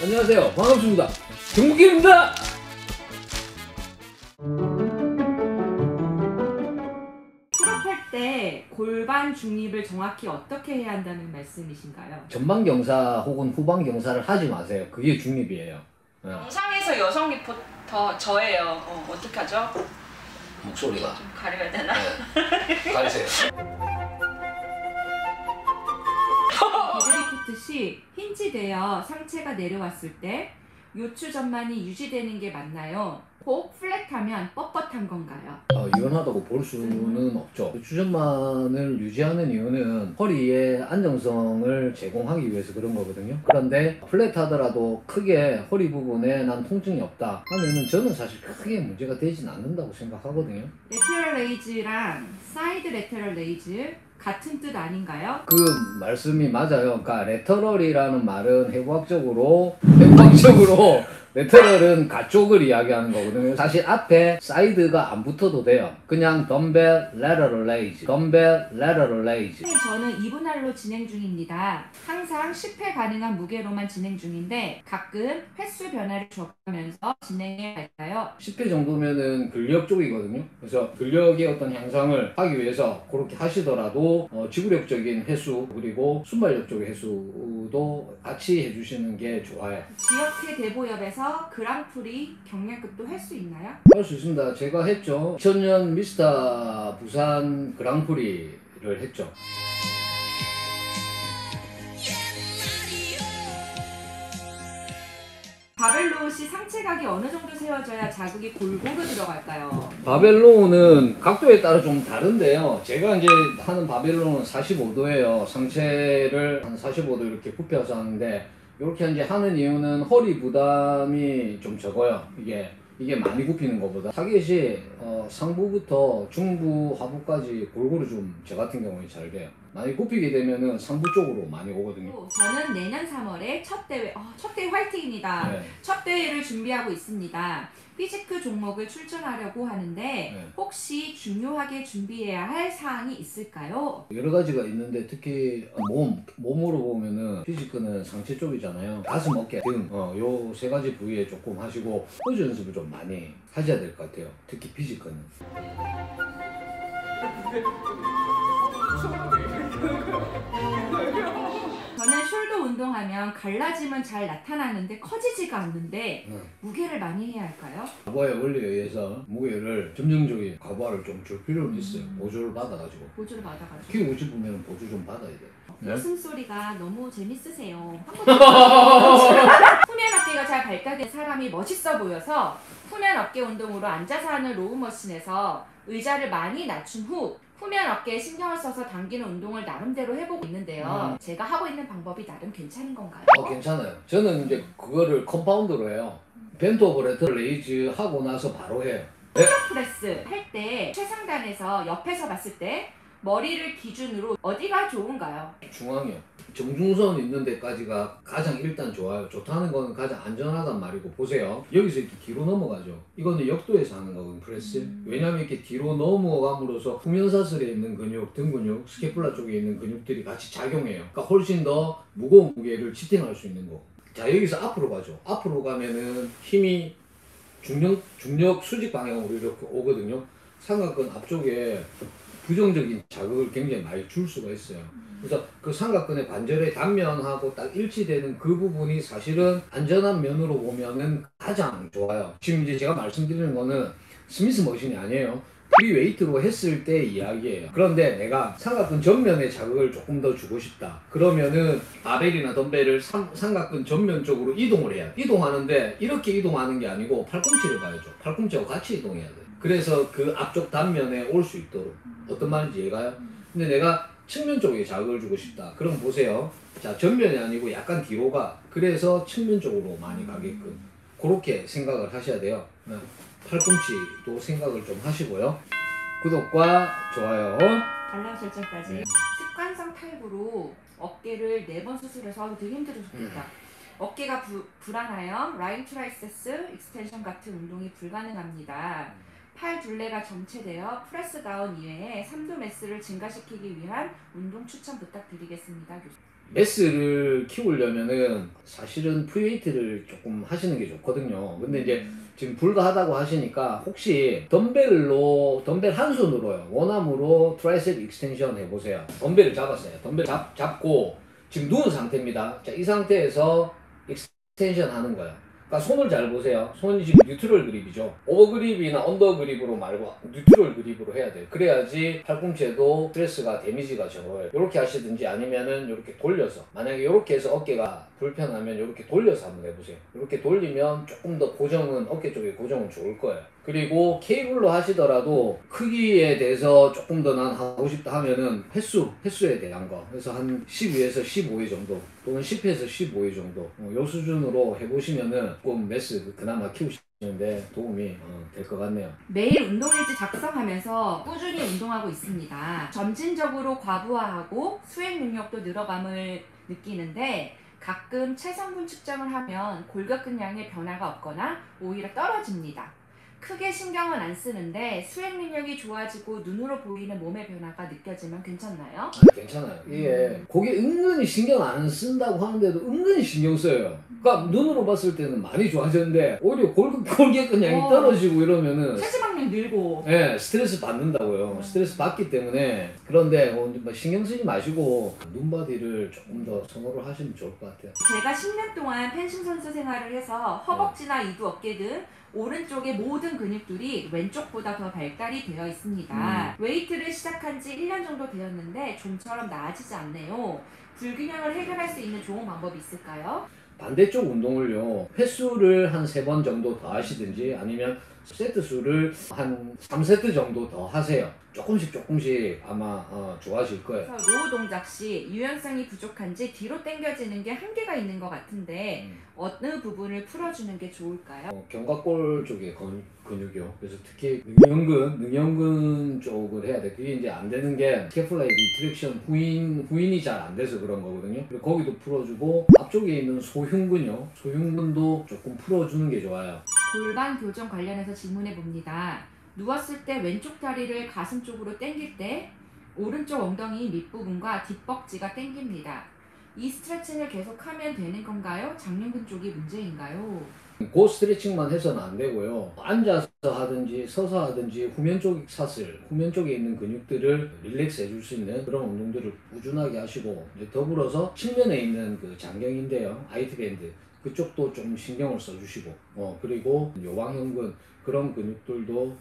안녕하세요. 반갑습니다. 정국길입니다. 풀업할 때 골반 중립을 정확히 어떻게 해야 한다는 말씀이신가요? 전방 경사 혹은 후방 경사를 하지 마세요. 그게 중립이에요. 영상에서 여성 리포터 저예요. 어떻게 하죠? 목소리가 좀 가려야 되나? 네. 가리세요. 데드리프트 시 힌지되어 상체가 내려왔을 때 요추 전만이 유지되는 게 맞나요? 혹 플랫하면 뻣뻣한 건가요? 유연하다고 볼 수는 없죠. 추전만을 유지하는 이유는 허리의 안정성을 제공하기 위해서 그런 거거든요. 그런데 플랫하더라도 크게 허리 부분에 난 통증이 없다 하면은 저는 사실 크게 문제가 되진 않는다고 생각하거든요. 레테럴 레이즈랑 사이드 레테럴 레이즈 같은 뜻 아닌가요? 그 말씀이 맞아요. 그러니까 레터럴이라는 말은 해부학적으로 레터럴은 가쪽을 이야기하는 거거든요. 사실 앞에 사이드가 안 붙어도 돼요. 그냥 덤벨 레터럴 레이즈, 덤벨 레터럴 레이즈. 저는 2분할로 진행 중입니다. 항상 10회 가능한 무게로만 진행 중인데 가끔 횟수 변화를 적으면서 진행해 갈까요? 10회 정도면은 근력 쪽이거든요. 그래서 근력의 어떤 향상을 하기 위해서 그렇게 하시더라도 지구력적인 횟수 그리고 순발력 쪽의 횟수도 같이 해주시는 게 좋아요. 지역회 대보협에서 그랑프리 경량급도 할 수 있나요? 할 수 있습니다. 제가 했죠. 2000년 미스터 부산 그랑프리를 했죠. 바벨로우시 상체각이 어느 정도 세워져야 자극이 골고루 들어갈까요? 바벨로우는 각도에 따라 좀 다른데요. 제가 이제 하는 바벨로우는 45도예요. 상체를 한 45도 이렇게 굽혀서 하는데 이렇게 이제 하는 이유는 허리 부담이 좀 적어요. 이게 많이 굽히는 것보다 타겟이 상부부터 중부, 하부까지 골고루 좀 저 같은 경우에 잘 돼요. 많이 굽히게 되면은 상부 쪽으로 많이 오거든요. 저는 내년 3월에 첫 대회 화이팅입니다. 네. 첫 대회를 준비하고 있습니다. 피지크 종목을 출전하려고 하는데 네. 혹시 중요하게 준비해야 할 사항이 있을까요? 여러 가지가 있는데 특히 몸으로 보면은 피지크는 상체 쪽이잖아요. 가슴, 어깨, 등 요 세 가지 부위에 조금 하시고 포즈 연습을 좀 많이 하셔야 될 것 같아요. 특히 피지크는. 저는 숄더 운동하면 갈라짐은 잘 나타나는데 커지지가 않는데 무게를 많이 해야 할까요? 과부하의 원리에 의해서 무게를 점정적인 과부하를 좀 줄 필요는 있어요. 보조를 받아가지고. 보조를 받아가지고. 키 50이면 보조 좀 받아야 돼요. 네? 웃음소리가 너무 재밌으세요. 후면 어깨가 잘 발달된 사람이 멋있어 보여서 후면 어깨 운동으로 앉아서 하는 로우머신에서 의자를 많이 낮춘 후 후면 어깨에 신경을 써서 당기는 운동을 나름대로 해보고 있는데요. 제가 하고 있는 방법이 나름 괜찮은 건가요? 괜찮아요. 저는 이제 그거를 컴파운드로 해요. 벤트 오버 레터럴 레이즈 하고 나서 바로 해요. 프레스 할 때 최상단에서 옆에서 봤을 때 머리를 기준으로 어디가 좋은가요? 중앙이요. 정중선 있는 데까지가 가장 일단 좋아요. 좋다는 거는 가장 안전하단 말이고 보세요. 여기서 이렇게 뒤로 넘어가죠. 이거는 역도에서 하는 거거든요. 프레스. 왜냐하면 이렇게 뒤로 넘어감으로써 후면사슬에 있는 근육, 등 근육, 스캐플라 쪽에 있는 근육들이 같이 작용해요. 그러니까 훨씬 더 무거운 무게를 지탱할 수 있는 거. 자, 여기서 앞으로 가죠. 앞으로 가면은 힘이 중력 수직 방향으로 이렇게 오거든요. 삼각근 앞쪽에 부정적인 자극을 굉장히 많이 줄 수가 있어요. 그래서 그 삼각근의 관절의 단면하고 딱 일치되는 그 부분이 사실은 안전한 면으로 보면은 가장 좋아요. 지금 이제 제가 말씀드리는 거는 스미스 머신이 아니에요. 프리웨이트로 했을 때 이야기예요. 그런데 내가 삼각근 전면에 자극을 조금 더 주고 싶다. 그러면은 바벨이나 덤벨을 삼각근 전면 쪽으로 이동을 해야 돼. 이동하는데 이렇게 이동하는 게 아니고 팔꿈치를 봐야죠. 팔꿈치하고 같이 이동해야 돼. 그래서 그 앞쪽 단면에 올 수 있도록. 어떤 말인지 이해가요? 근데 내가 측면 쪽에 자극을 주고 싶다. 그럼 보세요. 자, 전면이 아니고 약간 뒤로 가. 그래서 측면 쪽으로 많이 가게끔. 그렇게 생각을 하셔야 돼요. 팔꿈치도 생각을 좀 하시고요. 구독과 좋아요, 알람 설정까지. 습관성 탈구로 어깨를 4번 수술해서 되게 힘들었습니다. 어깨가 불안하여 라인 트라이세스 익스텐션 같은 운동이 불가능합니다. 팔 둘레가 정체되어 프레스 다운 이외에 삼두 매스를 증가시키기 위한 운동 추천 부탁드리겠습니다. 교수님. 매스를 키우려면은 사실은 프리웨이트를 조금 하시는 게 좋거든요. 근데 이제 지금 불가하다고 하시니까 혹시 덤벨 한 손으로요. 원암으로 트라이셉 익스텐션 해보세요. 덤벨을 잡았어요. 덤벨 잡고 지금 누운 상태입니다. 자, 이 상태에서 익스텐션 하는 거예요. 그러니까 손을 잘 보세요. 손이 지금 뉴트럴 그립이죠. 오버그립이나 언더그립으로 말고 뉴트럴 그립으로 해야 돼요. 그래야지 팔꿈치에도 스트레스가 데미지가 적어요. 이렇게 하시든지 아니면은 이렇게 돌려서, 만약에 이렇게 해서 어깨가 불편하면 이렇게 돌려서 한번 해보세요. 이렇게 돌리면 조금 더 고정은, 어깨 쪽에 고정은 좋을 거예요. 그리고 케이블로 하시더라도 크기에 대해서 조금 더 난 하고 싶다 하면은 횟수에 대한 거, 그래서 한 12에서 15회 정도 또는 10회에서 15회 정도 요 수준으로 해보시면은 조금 매스 그나마 키우시는데 도움이 될 것 같네요. 매일 운동일지 작성하면서 꾸준히 운동하고 있습니다. 점진적으로 과부하하고 수행 능력도 늘어감을 느끼는데 가끔 체성분 측정을 하면 골격근량의 변화가 없거나 오히려 떨어집니다. 크게 신경은 안 쓰는데 수행 능력이 좋아지고 눈으로 보이는 몸의 변화가 느껴지면 괜찮나요? 괜찮아요. 이게 거기 은근히 신경 안 쓴다고 하는데도 은근히 신경 써요. 그러니까 눈으로 봤을 때는 많이 좋아졌는데 오히려 골격근량이 떨어지고 이러면은 체지방량 늘고 스트레스 받는다고요. 스트레스 받기 때문에. 그런데 신경 쓰지 마시고 눈바디를 조금 더 선호를 하시면 좋을 것 같아요. 제가 10년 동안 펜싱 선수 생활을 해서 허벅지나 이두 어깨 등 오른쪽의 모든 근육들이 왼쪽보다 더 발달이 되어 있습니다. 웨이트를 시작한 지 1년 정도 되었는데 좀처럼 나아지지 않네요. 불균형을 해결할 수 있는 좋은 방법이 있을까요? 반대쪽 운동을요, 횟수를 한 3번 정도 더 하시든지 아니면 세트 수를 한 3세트 정도 더 하세요. 조금씩 아마 좋아질 거예요. 그래서 로우 동작 시 유연성이 부족한지 뒤로 당겨지는 게 한계가 있는 것 같은데 어느 부분을 풀어주는 게 좋을까요? 견갑골 쪽에 근육이요. 그래서 특히 능형근 쪽을 해야 돼. 그게 이제 안 되는 게 스캐플라이 리트렉션 후인이 잘 안 돼서 그런 거거든요. 그리고 거기도 풀어주고 앞쪽에 있는 소흉근요. 소흉근도 조금 풀어주는 게 좋아요. 골반 교정 관련해서 질문해 봅니다. 누웠을 때 왼쪽 다리를 가슴 쪽으로 당길 때 오른쪽 엉덩이 밑부분과 뒷벅지가 당깁니다. 이 스트레칭을 계속하면 되는 건가요? 장륜근 쪽이 문제인가요? 그 스트레칭만 해서는 안 되고요. 앉아서 하든지 서서 하든지 후면 쪽에 있는 근육들을 릴렉스 해줄 수 있는 그런 운동들을 꾸준하게 하시고, 이제 더불어서 측면에 있는 그 장경인데요, 아이트밴드 그쪽도 좀 신경을 써주시고, 그리고 요방형근 그런 근육들도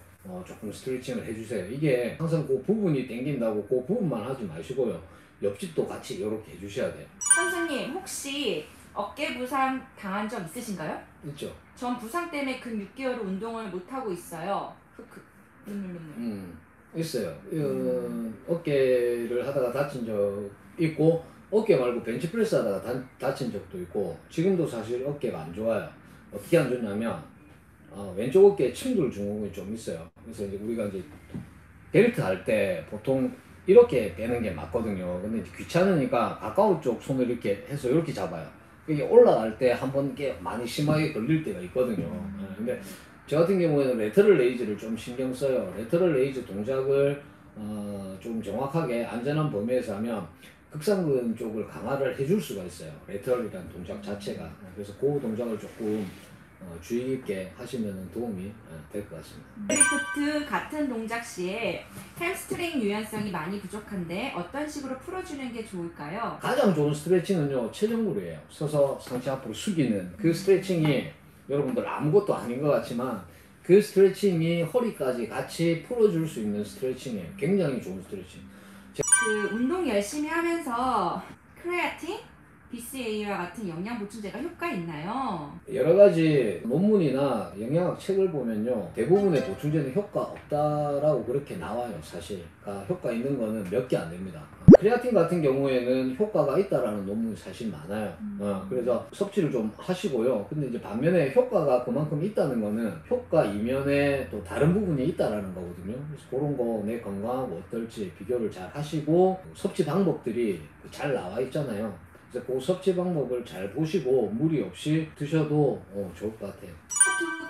조금 스트레칭을 해주세요. 이게 항상 그 부분이 당긴다고 그 부분만 하지 마시고요, 옆집도 같이 이렇게 해주셔야 돼요. 선생님 혹시 어깨 부상 당한 적 있으신가요? 있죠? 전 부상 때문에 근 6개월을 운동을 못하고 있어요. 있어요. 어깨를 하다가 다친 적 있고, 어깨 말고 벤치프레스 하다가 다친 적도 있고, 지금도 사실 어깨가 안 좋아요. 어떻게 안 좋냐면 왼쪽 어깨에 침돌 증후군이 좀 있어요. 그래서 이제 우리가 이제 벨트 할 때 보통 이렇게 빼는 게 맞거든요. 근데 이제 귀찮으니까 가까운 쪽 손을 이렇게 해서 이렇게 잡아요. 이게 올라갈 때 한번 이렇게 많이 심하게 걸릴 때가 있거든요. 근데 저 같은 경우에는 레터럴 레이즈를 좀 신경 써요. 레터럴 레이즈 동작을 좀 정확하게 안전한 범위에서 하면 극상근 쪽을 강화를 해줄 수가 있어요. 레터럴이라는 동작 자체가. 그래서 그 동작을 조금 주의 깊게 하시면 도움이 될 것 같습니다. 리프트 같은 동작 시에 햄스트링 유연성이 많이 부족한데 어떤 식으로 풀어주는 게 좋을까요? 가장 좋은 스트레칭은요, 체중무리예요. 서서 상체 앞으로 숙이는 그 스트레칭이, 여러분들 아무것도 아닌 것 같지만 그 스트레칭이 허리까지 같이 풀어줄 수 있는 스트레칭이에요. 굉장히 좋은 스트레칭. 그 운동 열심히 하면서 크레아틴, BCAA와 같은 영양 보충제가 효과 있나요? 여러 가지 논문이나 영양학 책을 보면요, 대부분의 보충제는 효과 없다라고 그렇게 나와요. 사실 효과 있는 거는 몇 개 안 됩니다. 크레아틴 같은 경우에는 효과가 있다라는 논문이 사실 많아요. 그래서 섭취를 좀 하시고요. 근데 이제 반면에 효과가 그만큼 있다는 거는 효과 이면에 또 다른 부분이 있다라는 거거든요. 그래서 그런 거 내 건강하고 어떨지 비교를 잘 하시고, 섭취 방법들이 잘 나와 있잖아요. 그래서 그 섭취 방법을 잘 보시고 무리 없이 드셔도 좋을 것 같아요.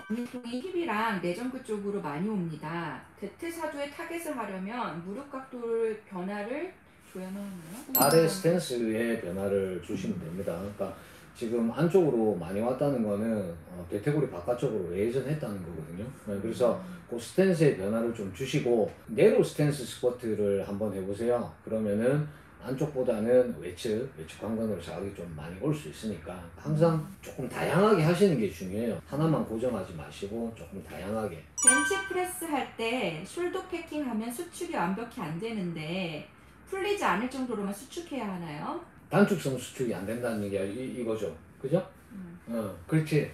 근육통이 힙이랑 내전구 쪽으로 많이 옵니다. 대퇴사두에 타겟을 하려면 무릎 각도를 변화를 변화하나요? 발의 스탠스의 변화를 주시면 됩니다. 그러니까 지금 안쪽으로 많이 왔다는 거는 대퇴골이 바깥쪽으로 외전했다는 거거든요. 그래서 그 스탠스의 변화를 좀 주시고 내로 스탠스 스쿼트를 한번 해보세요. 그러면은 안쪽보다는 외측 관건으로 자극이 좀 많이 올 수 있으니까 항상 조금 다양하게 하시는 게 중요해요. 하나만 고정하지 마시고 조금 다양하게. 벤치 프레스 할 때 숄더 패킹 하면 수축이 완벽히 안 되는데 풀리지 않을 정도로만 수축해야 하나요? 단축성 수축이 안 된다는 얘기가 이거죠. 그죠? 그렇지.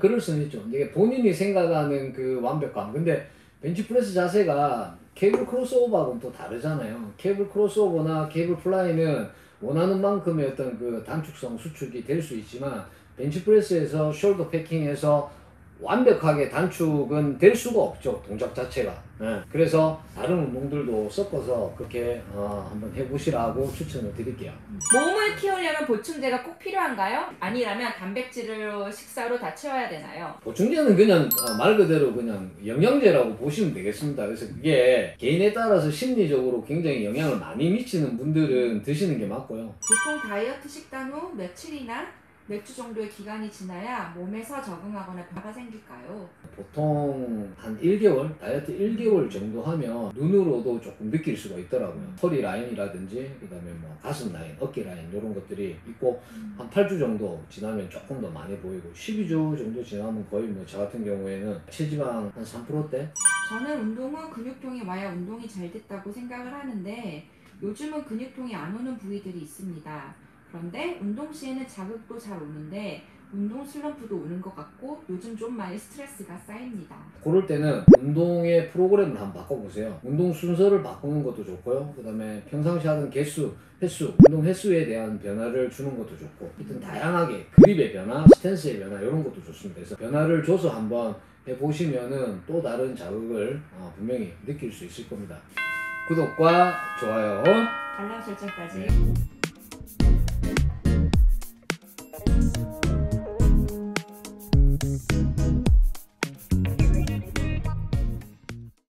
그럴 수는 있죠. 이게 본인이 생각하는 그 완벽감. 근데 벤치프레스 자세가 케이블 크로스오버하고는 또 다르잖아요. 케이블 크로스오버나 케이블 플라이는 원하는 만큼의 어떤 그 단축성 수축이 될 수 있지만 벤치프레스에서 숄더 패킹에서 완벽하게 단축은 될 수가 없죠. 동작 자체가. 그래서 다른 운동들도 섞어서 그렇게 한번 해보시라고 추천을 드릴게요. 몸을 키우려면 보충제가 꼭 필요한가요? 아니라면 단백질로 식사로 다 채워야 되나요? 보충제는 그냥 말 그대로 그냥 영양제라고 보시면 되겠습니다. 그래서 그게 개인에 따라서 심리적으로 굉장히 영향을 많이 미치는 분들은 드시는 게 맞고요. 보통 다이어트 식단 후 며칠이나 몇 주 정도의 기간이 지나야 몸에서 적응하거나 변화가 생길까요? 보통 한 1개월, 다이어트 1개월 정도 하면 눈으로도 조금 느낄 수가 있더라고요. 허리 라인이라든지 그다음에 뭐 가슴 라인, 어깨 라인 이런 것들이 있고 한 8주 정도 지나면 조금 더 많이 보이고 12주 정도 지나면 거의 뭐 저 같은 경우에는 체지방 한 3%대? 저는 운동 후 근육통이 와야 운동이 잘 됐다고 생각을 하는데 요즘은 근육통이 안 오는 부위들이 있습니다. 그런데 운동 시에는 자극도 잘 오는데 운동 슬럼프도 오는 것 같고 요즘 좀 많이 스트레스가 쌓입니다. 그럴 때는 운동의 프로그램을 한번 바꿔보세요. 운동 순서를 바꾸는 것도 좋고요. 그 다음에 평상시 하던 개수, 횟수, 운동 횟수에 대한 변화를 주는 것도 좋고 하여튼 다양하게 그립의 변화, 스탠스의 변화 이런 것도 좋습니다. 그래서 변화를 줘서 한번 해보시면은 또 다른 자극을 분명히 느낄 수 있을 겁니다. 구독과 좋아요, 알람 설정까지.